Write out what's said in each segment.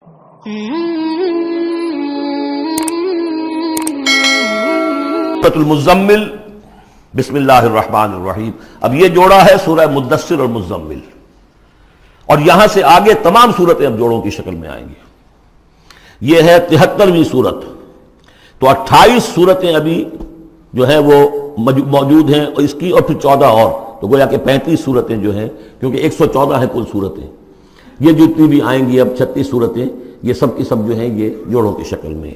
سورۃ المزمل، بسم اللہ الرحمن الرحیم۔ اب یہ جوڑا ہے سورہ مدثر اور مزمل، اور یہاں سے آگے تمام صورتیں اب جوڑوں کی شکل میں آئیں گی۔ یہ ہے 73ویں صورت، تو 28 صورتیں ابھی جو ہیں وہ موجود ہیں، اور اس کی اور پھر 14 اور، تو گویا کہ 35 صورتیں جو ہیں، کیونکہ 114 ہیں کل صورتیں۔ یہ جتنی بھی آئیں گی اب 36 صورتیں، یہ سب کی سب جو ہیں یہ جوڑوں کی شکل میں۔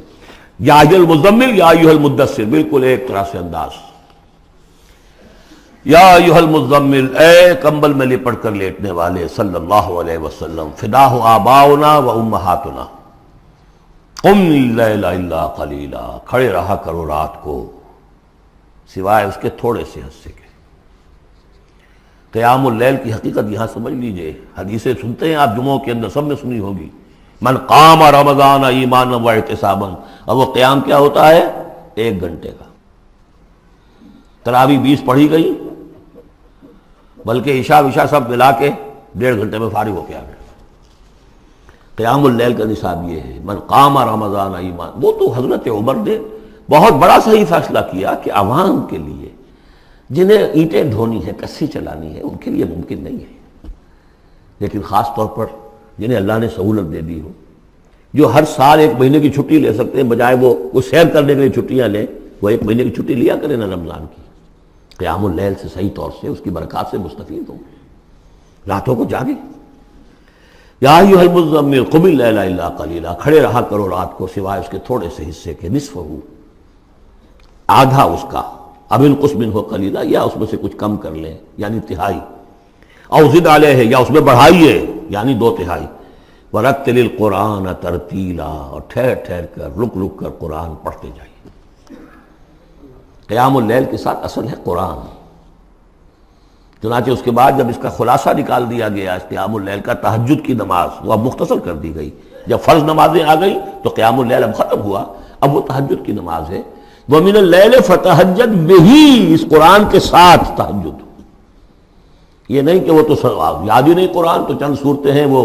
یا ایھا المزمل یا ایھا المدثر، بالکل ایک طرح سے انداز۔ یا ایھا المزمل، اے کمبل میں لپٹ کر لیٹنے والے، صلی اللہ علیہ وسلم، فداہ آباؤنا و امہاتنا، قم اللیل الا قلیلا، کھڑے رہا کرو رات کو سوائے اس کے تھوڑے سے حصے کے۔ قیام اللیل کی حقیقت یہاں سمجھ لیجئے، حدیثیں سنتے ہیں آپ جمعوں کے اندر، سب نے سنی ہوگی، من قام رمضان ایمانا و احتسابا، اور وہ قیام کیا ہوتا ہے؟ 1 گھنٹے کا۔ تراویح 20 پڑھی گئی، بلکہ عشاء وشاء سب ملا کے 1.5 گھنٹے میں فارغ ہو کے آ گئے۔ قیام اللیل کا نصاب یہ ہے، من قام رمضان ایمان۔ وہ تو حضرت عمر نے بہت بڑا صحیح فیصلہ کیا کہ عوام کے لیے جنہیں اینٹیں ڈھونی ہے، کسی چلانی ہے، ان کے لیے ممکن نہیں ہے، لیکن خاص طور پر جنہیں اللہ نے سہولت دے دی ہو، جو ہر سال 1 مہینے کی چھٹی لے سکتے ہیں، بجائے وہ سیر کرنے کے لیے چھٹیاں لیں، وہ 1 مہینے کی چھٹی لیا کریں نا رمضان کی، قیام اللیل سے صحیح طور سے اس کی برکات سے مستفید ہوں، راتوں کو جاگیں۔ یا ایھا المزمل قم اللیل الا قلیلا، کھڑے رہا کرو رات کو سوائے اس کے تھوڑے سے حصے کے، نصفہ، آدھا اس کا، اب انقص منہ قلیلا، یا اس میں سے کچھ کم کر لیں یعنی تہائی، او زد علیہ، یا اس میں بڑھائیے یعنی 2/3، ورتل القرآن ترتیلا، اور ٹھہر ٹھہر کر رک رک کر قرآن پڑھتے جائیے۔ قیام اللیل کے ساتھ اصل ہے قرآن، چنانچہ اس کے بعد جب اس کا خلاصہ نکال دیا گیا اس قیام اللیل کا، تہجد کی نماز وہ اب مختصر کر دی گئی، جب فرض نمازیں آ گئی تو قیام اللیل اب ختم ہوا، اب وہ تہجد کی نماز ہے۔ وَمِنَ اللَّيْلِ فَتَہجد بِهِ، اس قرآن کے ساتھ تہجد، یہ نہیں کہ وہ تو یاد ہی نہیں قرآن، تو چند صورتیں ہیں وہ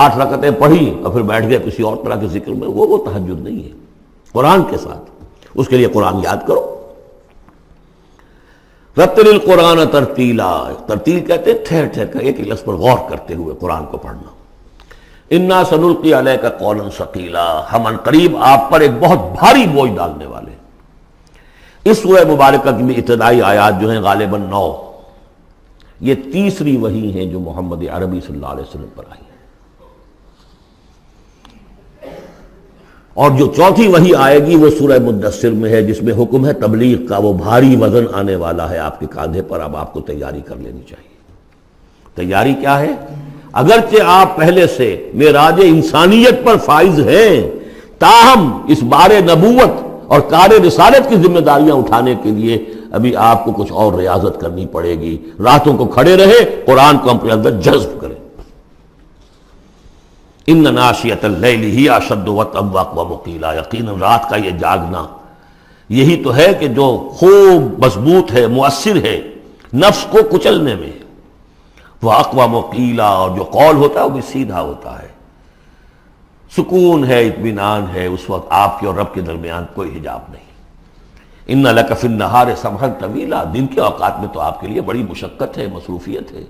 8 رکعتیں پڑھی اور پھر بیٹھ گئے کسی اور طرح کے ذکر میں، وہ تہجد نہیں ہے، قرآن کے ساتھ، اس کے لیے قرآن یاد کرو۔ رتل القرآن ترتیلا، ترتیل کہتے ہیں ٹھہر ٹھہر کر ایک لفظ پر غور کرتے ہوئے قرآن کو پڑھنا۔ انا سنلقی علیک قولا ثقیلا، ہم ان قریب آپ پر ایک بہت بھاری بوجھ ڈالنے والے۔ اس سورہ مبارکہ کی میں ابتدائی آیات جو ہیں غالباً 9، یہ تیسری وحی ہیں جو محمد عربی صلی اللہ علیہ وسلم پر آئی ہے، اور جو چوتھی وحی آئے گی وہ سورہ مدثر میں ہے، جس میں حکم ہے تبلیغ کا، وہ بھاری وزن آنے والا ہے آپ کے کاندھے پر، اب آپ کو تیاری کر لینی چاہیے۔ تیاری کیا ہے؟ اگرچہ آپ پہلے سے معراج انسانیت پر فائز ہیں، تاہم اس بار نبوت اور کار رسالت کی ذمہ داریاں اٹھانے کے لیے ابھی آپ کو کچھ اور ریاضت کرنی پڑے گی۔ راتوں کو کھڑے رہے، قرآن کو اپنے اندر جذب کریں۔ ان ناشیۃ اللیل ہی اشد وطئا واقوم قیلا، یقیناً رات کا یہ جاگنا یہی تو ہے کہ جو خوب مضبوط ہے، مؤثر ہے نفس کو کچلنے میں، وہ اقوام قیلا، اور جو قول ہوتا ہے وہ بھی سیدھا ہوتا ہے، سکون ہے، اطمینان ہے، اس وقت آپ کے اور رب کے درمیان کوئی حجاب نہیں۔ ان لک فی النہار سبحا طویلا، دن کے اوقات میں تو آپ کے لیے بڑی مشقت ہے، مصروفیت ہے۔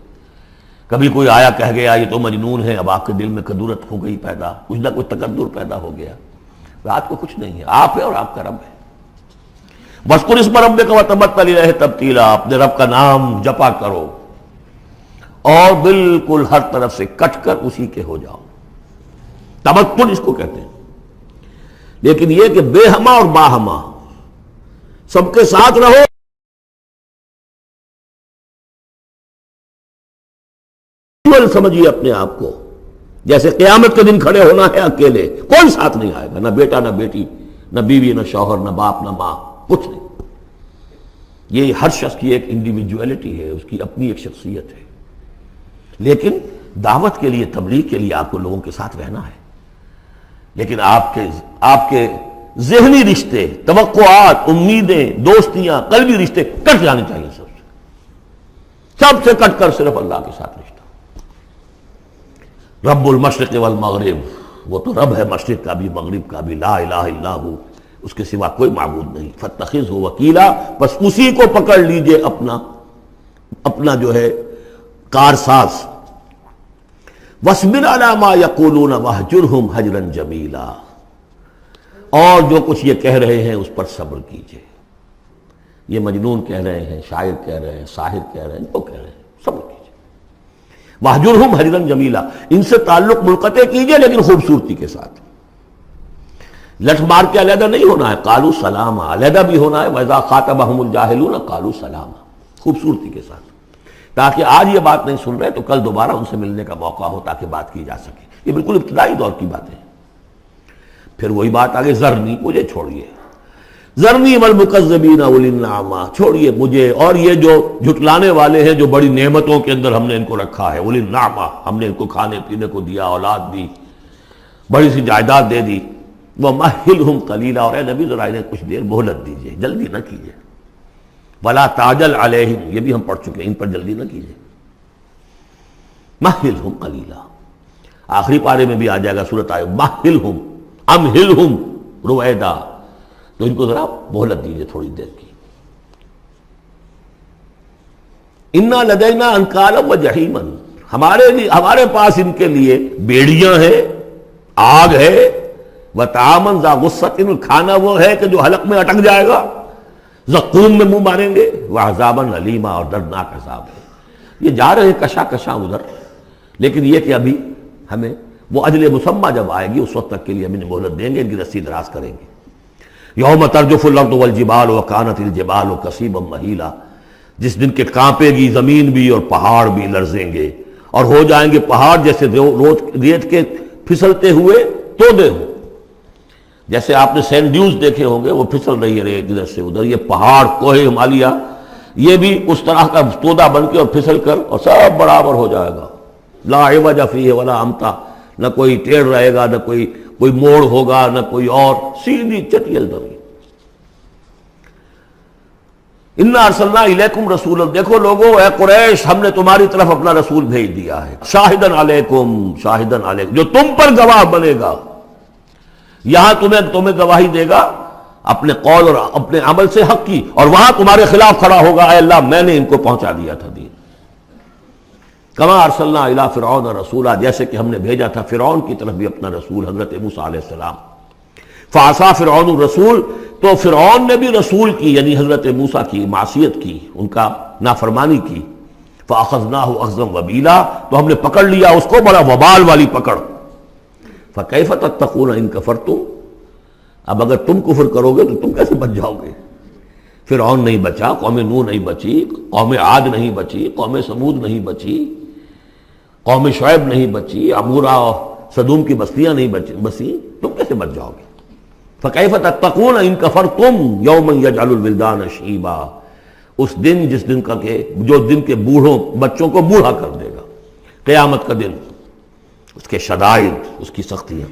کبھی کوئی آیا کہہ گیا یہ تو مجنون ہے، اب آپ کے دل میں کدورت ہو گئی پیدا، کچھ نہ کچھ تکدر پیدا ہو گیا۔ رات کو کچھ نہیں ہے، آپ ہے اور آپ کا رب ہے۔ وَاذْكُرِ اسْمَ رَبِّكَ وَتَبَتَّلْ إِلَيْهِ تَبْتِيلًا، اپنے رب کا نام جپا کرو اور بالکل ہر طرف سے کٹ کر اسی کے ہو جاؤ۔ تبتل اس کو کہتے ہیں، لیکن یہ کہ بے ہما اور باہما سب کے ساتھ رہو، سمجھیے اپنے آپ کو جیسے قیامت کے دن کھڑے ہونا ہے اکیلے، کوئی ساتھ نہیں آئے گا، نہ بیٹا نہ بیٹی، نہ بیوی نہ شوہر، نہ باپ نہ ماں، کچھ نہیں۔ یہ ہر شخص کی ایک انڈیویجویلٹی ہے، اس کی اپنی ایک شخصیت ہے، لیکن دعوت کے لیے، تبلیغ کے لیے آپ کو لوگوں کے ساتھ رہنا ہے، لیکن آپ کے ذہنی رشتے، توقعات، امیدیں، دوستیاں، قلبی رشتے کٹ جانے چاہیے، سب سے کٹ کر صرف اللہ کے ساتھ رشتہ۔ رب المشرق والمغرب، وہ تو رب ہے مشرق کا بھی مغرب کا بھی، لا الہ الا ہو، اس کے سوا کوئی معبود نہیں، فاتخذہ وکیلا، بس اسی کو پکڑ لیجئے اپنا جو ہے کارساز۔ وَاصْبِرْ عَلَىٰ مَا يَقُولُونَ وَاهْجُرْهُمْ هَجْرًا جَمِيلًا، اور جو کچھ یہ کہہ رہے ہیں اس پر صبر کیجئے۔ یہ مجنون کہہ رہے ہیں، شاعر کہہ رہے ہیں، ساحر کہہ رہے ہیں، جو کہہ رہے ہیں صبر کیجئے۔ وَاهْجُرْهُمْ هَجْرًا جَمِيلًا، ان سے تعلق منقطع کیجئے لیکن خوبصورتی کے ساتھ، لٹ مار کے علیحدہ نہیں ہونا ہے، قالوا سلاما، علیحدہ بھی ہونا ہے، وَإِذَا خَاطَبَهُمُ الْجَاهِلُونَ قَالُوا سَلَامًا، خوبصورتی کے ساتھ، تاکہ آج یہ بات نہیں سن رہے تو کل دوبارہ ان سے ملنے کا موقع ہو تاکہ بات کی جا سکے۔ یہ بالکل ابتدائی دور کی باتیں ہیں۔ پھر وہی بات آگے، ذرنی، مجھے چھوڑیے، ذرنی والمکذبین اولی النعمہ، چھوڑیے مجھے اور یہ جو جھٹلانے والے ہیں، جو بڑی نعمتوں کے اندر ہم نے ان کو رکھا ہے، اولی النعمہ، ہم نے ان کو کھانے پینے کو دیا، اولاد دی، بڑی سی جائیداد دے دی، وَمَهِّلْهُمْ قَلِيلًا، اور اے نبی ذرا انہیں کچھ دیر مہلت دیجیے، جلدی نہ کیجیے، وَلَا تَعْجَلْ عَلَيْهِمْ، یہ بھی ہم پڑھ چکے ہیں، ان پر جلدی نہ کیجیے، مَهِّلْهُمْ قَلِيلًا، آخری پارے میں بھی آ جائے گا سورۃ آئے، مَهِّلْهُمْ أَمْهِلْهُمْ رُوَیدًا، تو ان کو ذرا مہلت دیجیے تھوڑی دیر کی۔ اِنَّا لَدَيْنَا أَنْكَالًا وَجَحِيمًا، ہمارے پاس ان کے لیے بیڑیاں ہیں، آگ ہے، وَطَعَامًا ذَا غُصَّةٍ، کھانا وہ ہے کہ جو حلق میں اٹک جائے گا، زقوم میں منہ ماریں گے، وَعَذَابًا أَلِيمًا، اور دردناک عذاب ہے۔ یہ جا رہے ہیں کشا کشا ادھر، لیکن یہ کہ ابھی ہمیں وہ اجل مسمى جب آئے گی اس وقت تک کے لیے ہم انہیں مہلت دیں گے، ان کی رسی دراز کریں گے۔ یوم ترجف الارض والجبال وکانت الجبال کثیبا مہیلا، جس دن کے کانپے گی زمین بھی اور پہاڑ بھی لرزیں گے، اور ہو جائیں گے پہاڑ جیسے ریت کے پھسلتے ہوئے تودے ہوں، جیسے آپ نے سینڈ ڈیوز دیکھے ہوں گے، وہ پھسل رہی ہے ریت ادھر سے ادھر، یہ پہاڑ کوہ ہمالیہ یہ بھی اس طرح کا تودا بن کے اور پھسل کر اور سب برابر ہو جائے گا، لا عوج فیہ ولا امتا، نہ کوئی ٹیڑھ رہے گا، نہ کوئی موڑ ہوگا، نہ کوئی اور، سیدھی چٹیل زمین۔ انا ارسلنا الیکم رسولا، دیکھو لوگوں، اے قریش، ہم نے تمہاری طرف اپنا رسول بھیج دیا ہے، شاہدن علیکم، شاہدن علیکم، جو تم پر گواہ بنے گا، یہاں تمہیں گواہی دے گا اپنے قول اور اپنے عمل سے حق کی، اور وہاں تمہارے خلاف کھڑا ہوگا، اے اللہ میں نے ان کو پہنچا دیا تھا دین۔ کما ارسلنا الی فرعون رسولا، جیسے کہ ہم نے بھیجا تھا فرعون کی طرف بھی اپنا رسول حضرت موسیٰ علیہ السلام۔ فعصا فرعون الرسول، تو فرعون نے بھی رسول کی یعنی حضرت موسیٰ کی معصیت کی، ان کا نافرمانی کی، فاخذناہ اخذا وبیلا، تو ہم نے پکڑ لیا اس کو بڑا وبال والی پکڑ۔ فکیف تتقون ان کفرتم، اب اگر تم کفر کرو گے تو تم کیسے بچ جاؤ گے؟ فرعون نہیں بچا، قوم نوح نہیں بچی، قوم عاد نہیں بچی، قوم سمود نہیں بچی، قوم شعیب نہیں بچی، عمورہ اور صدوم کی بستیاں نہیں بسی، تم کیسے بچ جاؤ گے؟ فَكَيْفَ تَتَّقُونَ إِن كَفَرْتُمْ يَوْمًا يَجْعَلُ الْوِلْدَانَ شِيبًا، اس دن جس دن کا کہ جو دن کے بوڑھوں بچوں کو بوڑھا کر دے گا، قیامت کا دن، اس کے شدائد، اس کی سختیاں۔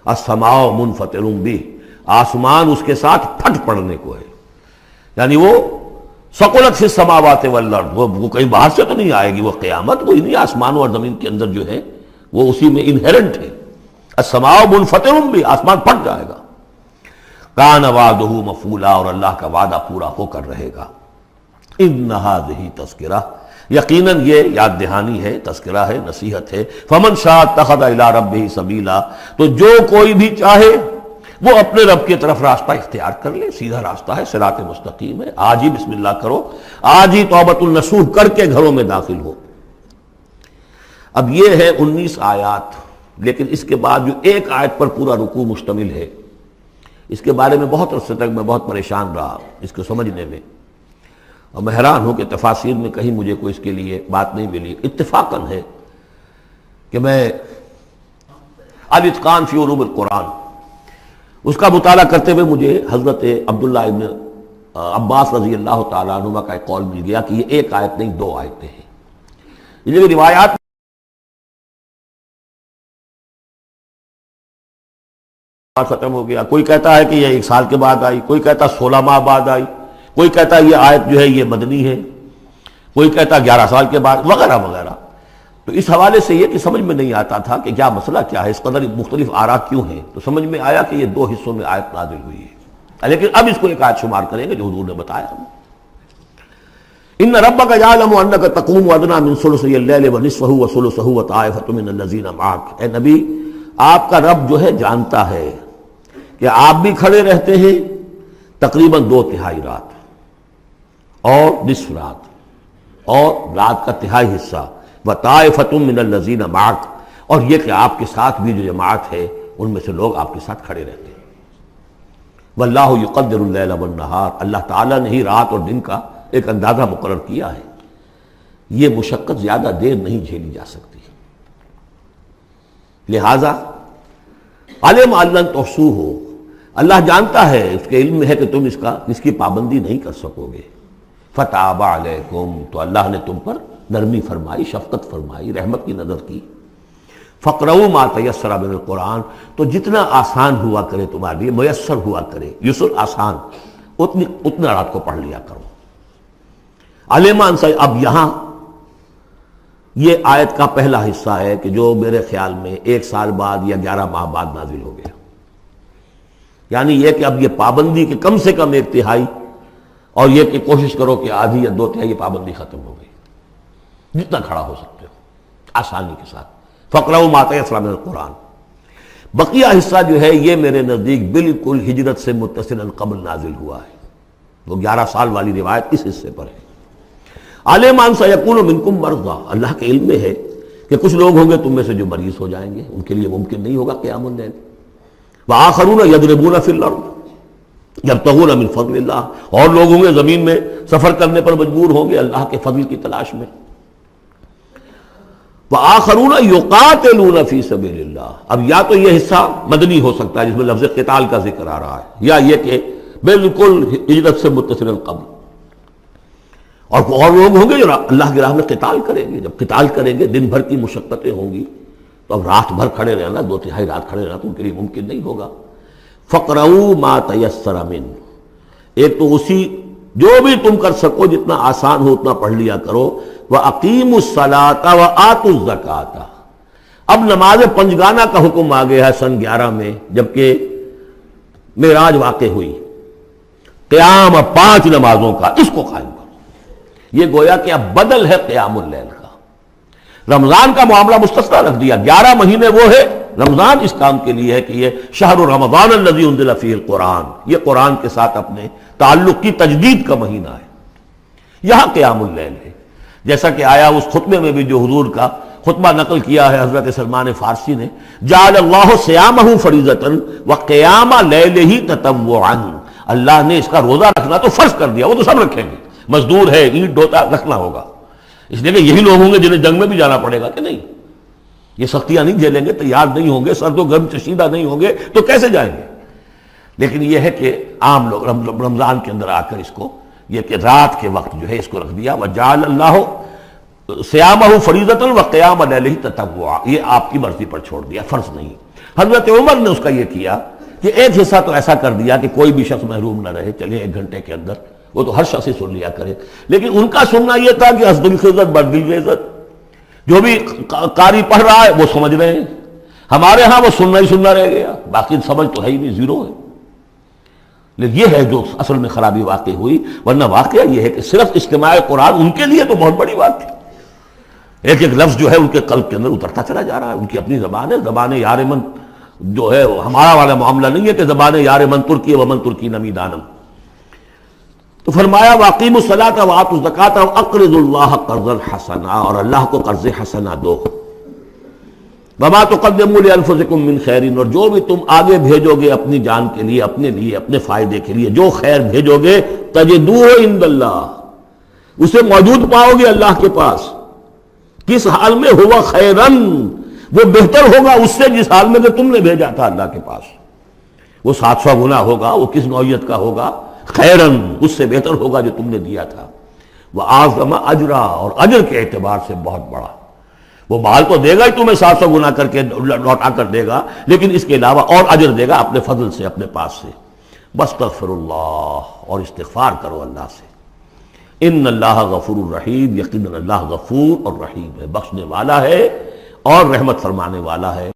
السماء منفطر بہ، آسمان اس کے ساتھ پھٹ پڑنے کو ہے، یعنی وہ ثقلت فی السماوات والارض، وہ کہیں باہر سے تو نہیں آئے گی، وہ قیامت وہ انہی آسمانوں اور زمین کے اندر جو ہے وہ اسی میں انہیرنٹ ہے۔ السماء منفطر بہ، آسمان پھٹ جائے گا۔ کان وعدہ مفعولا، اور اللہ کا وعدہ پورا ہو کر رہے گا۔ ان ھذہ تذکرہ، یقیناً یہ یاد دہانی ہے، تذکرہ ہے، نصیحت ہے۔ فمن شاء اتخذ الی ربہ سبیلا، تو جو کوئی بھی چاہے وہ اپنے رب کی طرف راستہ اختیار کر لے، سیدھا راستہ ہے، صراط مستقیم ہے۔ آج ہی بسم اللہ کرو، آج ہی توبۃ النصوح کر کے گھروں میں داخل ہو۔ اب یہ ہے 19 آیات، لیکن اس کے بعد جو ایک آیت پر پورا رکوع مشتمل ہے، اس کے بارے میں بہت عرصے تک میں بہت پریشان رہا اس کو سمجھنے میں، اور میں حیران ہوں کہ تفاسیر میں کہیں مجھے کوئی اس کے لیے بات نہیں ملی۔ اتفاقاً ہے کہ میں الاتقان فی علوم القرآن اس کا مطالعہ کرتے ہوئے مجھے حضرت عبداللہ ابن عباس رضی اللہ تعالیٰ عنہما کا ایک قول مل گیا کہ یہ ایک آیت نہیں 2 آیتیں ہیں۔ یہ جو روایات ختم ہو گیا، کوئی کہتا ہے کہ یہ 1 سال کے بعد آئی، کوئی کہتا 16 ماہ بعد آئی، کوئی کہتا یہ آیت جو ہے یہ مدنی ہے، کوئی کہتا 11 سال کے بعد، وغیرہ وغیرہ۔ تو اس حوالے سے یہ کہ سمجھ میں نہیں آتا تھا کہ کیا مسئلہ کیا ہے، اس قدر مختلف آراء کیوں ہیں، تو سمجھ میں آیا کہ یہ 2 حصوں میں آیت نازل ہوئی ہے، لیکن اب اس کو ایک آیت شمار کریں گے جو حضور نے بتایا۔ ان ربک یعلم انک تقوم ادنی من ثلثی اللیل ونصفہ وثلثہ وطائفۃ من الذین معک، اے نبی آپ کا رب جو ہے جانتا ہے کہ آپ بھی کھڑے رہتے ہیں تقریباً 2/3 رات اور نصف رات اور رات کا تہائی حصہ، وطائفۃ من الذین معک، اور یہ کہ آپ کے ساتھ بھی جو جماعت ہے ان میں سے لوگ آپ کے ساتھ کھڑے رہتے ہیں۔ واللہ یقدر اللیل والنہار، اللہ تعالیٰ نے ہی رات اور دن کا ایک اندازہ مقرر کیا ہے، یہ مشقت زیادہ دیر نہیں جھیلی جا سکتی، لہذا علم ان لن تحصوہ، اللہ جانتا ہے، اس کے علم میں ہے کہ تم اس کی پابندی نہیں کر سکو گے۔ فتاب علیکم، تو اللہ نے تم پر نرمی فرمائی، شفقت فرمائی، رحمت کی نظر کی۔ فقرؤوا ما تیسر من القرآن، تو جتنا آسان ہوا کرے تمہارے لیے، میسر ہوا کرے، یسر آسان، اتنا رات کو پڑھ لیا کرو۔ علیمان سے اب یہاں یہ آیت کا پہلا حصہ ہے کہ جو میرے خیال میں 1 سال بعد یا 11 ماہ بعد نازل ہو گیا، یعنی یہ کہ اب یہ پابندی کے کم سے کم 1/3، اور یہ کہ کوشش کرو کہ آدھی یا 2/3 پابندی ختم ہو گئی، جتنا کھڑا ہو سکتے ہو آسانی کے ساتھ۔ فقرؤوا ما تیسر من القرآن، بقیہ حصہ جو ہے یہ میرے نزدیک بالکل ہجرت سے متصل قبل نازل ہوا ہے، وہ 11 سال والی روایت اس حصے پر ہے۔ عالم ان سیکون منکم مرضی، اللہ کے علم میں ہے کہ کچھ لوگ ہوں گے تم میں سے جو مریض ہو جائیں گے، ان کے لیے ممکن نہیں ہوگا قیام اللیل۔ وآخرون یضربون فی الارض یبتغون من فضل اللہ، اور لوگ ہوں گے زمین میں سفر کرنے پر مجبور ہوں گے اللہ کے فضل کی تلاش میں۔ وآخرون یقاتلون فی سبیل اللہ، اب یا تو یہ حصہ مدنی ہو سکتا ہے جس میں لفظ قتال کا ذکر آ رہا ہے، یا یہ کہ بالکل ہجرت سے متصل قبل، اور لوگ ہوں گے جو اللہ کی راہ میں قتال کریں گے۔ جب قتال کریں گے دن بھر کی مشقتیں ہوں گی، تو اب رات بھر کھڑے رہنا، 2/3 رات کھڑے رہنا تو ان کے لیے ممکن نہیں ہوگا۔ فقرؤوا ما تیسر من، ایک تو اسی جو بھی تم کر سکو جتنا آسان ہو اتنا پڑھ لیا کرو۔ وَأَقِیمُوا الصَّلَاةَ وَآتُوا الزَّکَاةَ، اب نماز پنجگانہ کا حکم آ گیا ہے سن 11 میں، جبکہ معراج واقع ہوئی، قیام 5 نمازوں کا، اس کو قائم کرو۔ یہ گویا کہ اب بدل ہے قیام اللیل کا۔ رمضان کا معاملہ مستثنیٰ رکھ دیا، 11 مہینے وہ ہے، رمضان اس کام کے لیے ہے کہ یہ شہر رمضان الذی انزل فیہ القرآن، یہ قرآن کے ساتھ اپنے تعلق کی تجدید کا مہینہ ہے۔ یہاں قیام اللیل ہے، جیسا کہ آیا اس خطبے میں بھی جو حضور کا خطبہ نقل کیا ہے حضرت سلمان فارسی نے، جعل اللہ صیامہ فریضۃ وقیام لیلہ تطوعا، اللہ نے اس کا روزہ رکھنا تو فرض کر دیا، وہ تو سب رکھیں گے، مزدور ہے، اینٹ ڈھوتا رکھنا ہوگا، اس لیے کہ یہی لوگ ہوں گے جنہیں جنگ میں بھی جانا پڑے گا کہ نہیں، یہ سختیاں نہیں جھیلیں گے، تیار نہیں ہوں گے، سرد و گرم چشیدہ نہیں ہوں گے تو کیسے جائیں گے۔ لیکن یہ ہے کہ عام لوگ رمضان کے اندر آ کر اس کو یہ کہ رات کے وقت جو ہے اس کو رکھ دیا، وجعل اللہ صیامہ فریضۃ وقیام لیلہ تطوعا، یہ آپ کی مرضی پر چھوڑ دیا، فرض نہیں۔ حضرت عمر نے اس کا یہ کیا کہ ایک حصہ تو ایسا کر دیا کہ کوئی بھی شخص محروم نہ رہے، چلے 1 گھنٹے کے اندر وہ تو ہر شخص ہی سن لیا کرے، لیکن ان کا سننا یہ تھا کہ حسب الخزت بر بالعزت، جو بھی قاری پڑھ رہا ہے وہ سمجھ رہے ہیں، ہمارے ہاں وہ سننا ہی سننا رہ گیا، باقی سمجھ تو ہے ہی نہیں، زیرو ہے۔ لیکن یہ ہے جو اصل میں خرابی واقع ہوئی، ورنہ واقعہ یہ ہے کہ صرف اجتماع قرآن ان کے لیے تو بہت بڑی بات تھی، ایک ایک لفظ جو ہے ان کے قلب کے اندر اترتا چلا جا رہا ہے، ان کی اپنی زبان ہے، زبان یار من جو ہے ہمارا والا معاملہ نہیں ہے کہ زبان یار من ترکی ومن ترکی نمی دانم۔ تو فرمایا واقیموا الصلاۃ وآتوا الزکاۃ واقرضوا اللہ قرضا حسنا، اور اللہ کو قرض حسنا دو۔ وما تقدموا لانفسکم من خیر، اور جو بھی تم آگے بھیجو گے اپنی جان کے لیے، اپنے فائدے کے لیے جو خیر بھیجو گے، تجدوہ عند اللہ، اسے موجود پاؤ گے اللہ کے پاس۔ کس حال میں؟ ہوا خیرن، وہ بہتر ہوگا اس سے جس حال میں کہ تم نے بھیجا تھا اللہ کے پاس، وہ 700 گنا ہوگا، وہ کس نوعیت کا ہوگا؟ خیرن، اس سے بہتر ہوگا جو تم نے دیا تھا۔ وَأَعْظَمَ أَجْرًا، اور اجر کے اعتبار سے بہت بڑا، وہ مال تو دے گا ہی تمہیں 700 گنا کر کے لوٹا کر دے گا، لیکن اس کے علاوہ اور اجر دے گا اپنے فضل سے، اپنے پاس سے۔ بستغفر اللہ، اور استغفار کرو اللہ سے۔ ان اللہ غفور الرحیم، یقیناً اللہ غفور اور رحیم ہے، بخشنے والا ہے اور رحمت فرمانے والا ہے۔